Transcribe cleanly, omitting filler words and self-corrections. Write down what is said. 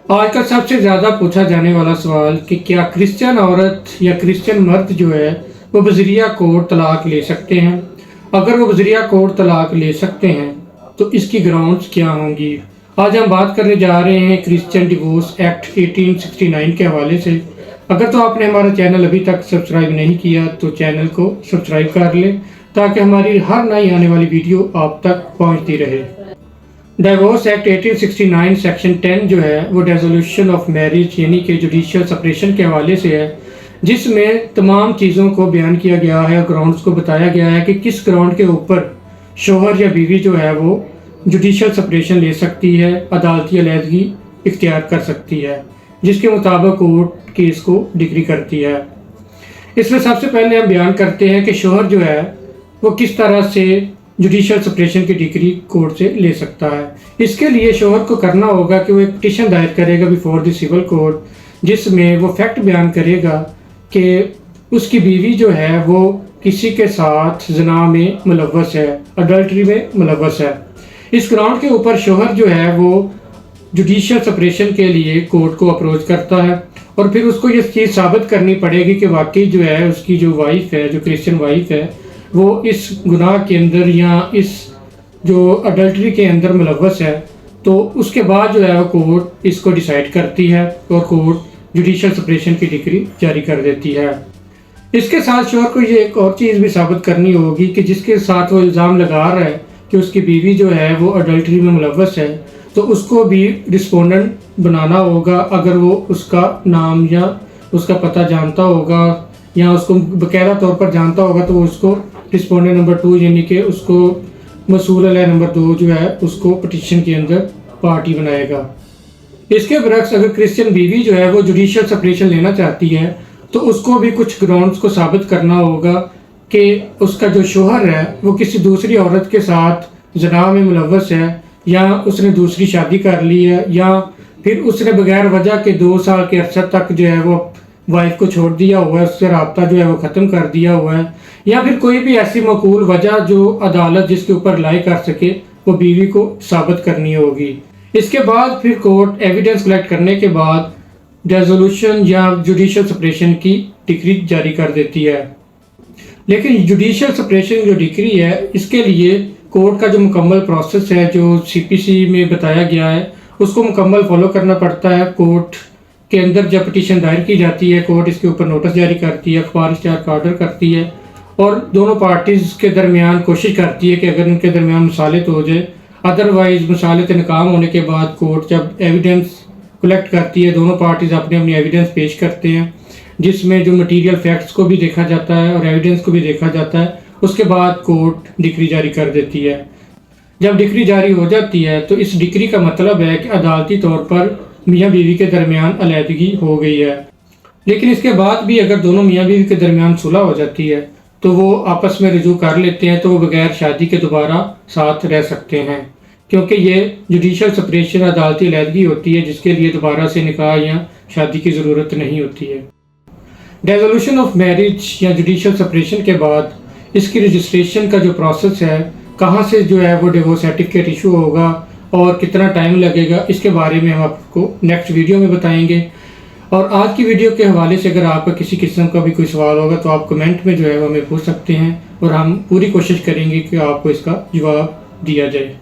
آج کا سب سے زیادہ پوچھا جانے والا سوال کہ کیا کرسچن عورت یا کرسچن مرد جو ہے وہ بذریعہ کورٹ طلاق لے سکتے ہیں؟ اگر وہ بذریعہ کورٹ طلاق لے سکتے ہیں تو اس کی گراؤنڈز کیا ہوں گی؟ آج ہم بات کرنے جا رہے ہیں کرسچن ڈیورس ایکٹ 1869 کے حوالے سے۔ اگر تو آپ نے ہمارا چینل ابھی تک سبسکرائب نہیں کیا تو چینل کو سبسکرائب کر لیں تاکہ ہماری ہر نئی آنے والی ویڈیو آپ تک پہنچتی رہے۔ ڈائیورس ایکٹ 1869 سیکشن 10 جو ہے وہ ڈیزولوشن آف میرج یعنی کہ جوڈیشل سپریشن کے حوالے سے ہے، جس میں تمام چیزوں کو بیان کیا گیا ہے اور گراؤنڈز کو بتایا گیا ہے کہ کس گراؤنڈ کے اوپر شوہر یا بیوی جو ہے وہ جوڈیشل سپریشن لے سکتی ہے، عدالتی علیحدگی اختیار کر سکتی ہے، جس کے مطابق کورٹ کیس کو ڈگری کرتی ہے۔ اس میں سب سے پہلے ہم بیان کرتے ہیں کہ شوہر جو ہے وہ کس طرح سے جوڈیشل سپریشن کی ڈگری کورٹ سے لے سکتا ہے۔ اس کے لیے شوہر کو کرنا ہوگا کہ وہ ایک پٹیشن دائر کرے گا بیفور دی سول کورٹ، جس میں وہ فیکٹ بیان کرے گا کہ اس کی بیوی جو ہے وہ کسی کے ساتھ زنا میں ملوث ہے، اڈلٹری میں ملوث ہے۔ اس گراؤنڈ کے اوپر شوہر جو ہے وہ جوڈیشل سپریشن کے لیے کورٹ کو اپروچ کرتا ہے، اور پھر اس کو یہ چیز ثابت کرنی پڑے گی کہ واقعی جو ہے اس کی جو وائف ہے، جو کرسچن وائف ہے، وہ اس گناہ کے اندر یا اس جو اڈلٹری کے اندر ملوث ہے۔ تو اس کے بعد جو ہے وہ کورٹ اس کو ڈیسائیڈ کرتی ہے اور کورٹ جوڈیشل سپریشن کی ڈگری جاری کر دیتی ہے۔ اس کے ساتھ شوہر کو یہ ایک اور چیز بھی ثابت کرنی ہوگی کہ جس کے ساتھ وہ الزام لگا رہا ہے کہ اس کی بیوی جو ہے وہ اڈلٹری میں ملوث ہے، تو اس کو بھی رسپونڈنٹ بنانا ہوگا۔ اگر وہ اس کا نام یا اس کا پتہ جانتا ہوگا یا اس کو باقاعدہ طور پر جانتا ہوگا تو وہ اس کو رسپونڈنٹ نمبر 2 یعنی کہ اس کو مسئول علیہ نمبر 2 جو ہے اس کو پٹیشن کے اندر پارٹی بنائے گا۔ اس کے برعکس اگر کرسچن بیوی جو ہے وہ جوڈیشل سپریشن لینا چاہتی ہے تو اس کو بھی کچھ گراؤنڈز کو ثابت کرنا ہوگا کہ اس کا جو شوہر ہے وہ کسی دوسری عورت کے ساتھ زنا میں ملوث ہے، یا اس نے دوسری شادی کر لی ہے، یا پھر اس نے بغیر وجہ کے 2 سال کے عرصے تک جو ہے وہ وائف کو چھوڑ دیا ہوا ہے، اس سے رابطہ جو ہے وہ ختم کر دیا ہوا ہے، یا پھر کوئی بھی ایسی معقول وجہ جو عدالت جس کے اوپر لائی کر سکے وہ بیوی کو ثابت کرنی ہوگی۔ اس کے بعد پھر کورٹ ایویڈنس کلیکٹ کرنے کے بعد ڈیزولوشن یا جوڈیشل سپریشن کی ڈگری جاری کر دیتی ہے۔ لیکن جوڈیشل سپریشن جو ڈگری ہے اس کے لیے کورٹ کا جو مکمل پروسیس ہے جو CPC میں بتایا گیا ہے اس کو مکمل فالو کرنا پڑتا ہے۔ کورٹ کے اندر جب پٹیشن دائر کی جاتی ہے، کورٹ اس کے اوپر نوٹس جاری کرتی ہے، اخبار اشتہار کا آرڈر کرتی ہے، اور دونوں پارٹیز کے درمیان کوشش کرتی ہے کہ اگر ان کے درمیان مصالحت ہو جائے، ادروائز مصالحت ناکام ہونے کے بعد کورٹ جب ایویڈنس کلیکٹ کرتی ہے، دونوں پارٹیز اپنے ایویڈنس پیش کرتے ہیں، جس میں جو مٹیریل فیکٹس کو بھی دیکھا جاتا ہے اور ایویڈنس کو بھی دیکھا جاتا ہے، اس کے بعد کورٹ ڈگری جاری کر دیتی ہے۔ جب ڈگری جاری ہو جاتی ہے تو اس ڈگری کا مطلب ہے کہ عدالتی طور پر میاں بیوی کے درمیان علیحدگی ہو گئی ہے۔ لیکن اس کے بعد بھی اگر دونوں میاں بیوی کے درمیان صلح ہو جاتی ہے تو وہ آپس میں رجوع کر لیتے ہیں، تو وہ بغیر شادی کے دوبارہ ساتھ رہ سکتے ہیں، کیونکہ یہ جوڈیشل سپریشن عدالتی علیحدگی ہوتی ہے جس کے لیے دوبارہ سے نکاح یا شادی کی ضرورت نہیں ہوتی ہے۔ ڈیزولوشن آف میرج یا جوڈیشل سپریشن کے بعد اس کی رجسٹریشن کا جو پروسیس ہے، کہاں سے جو ہے وہ ڈیورس سرٹیفکیٹ ایشو ہوگا اور کتنا ٹائم لگے گا، اس کے بارے میں ہم آپ کو نیکسٹ ویڈیو میں بتائیں گے۔ اور آج کی ویڈیو کے حوالے سے اگر آپ کا کسی قسم کا بھی کوئی سوال ہوگا تو آپ کمنٹ میں جو ہے وہ ہمیں پوچھ سکتے ہیں، اور ہم پوری کوشش کریں گے کہ آپ کو اس کا جواب دیا جائے۔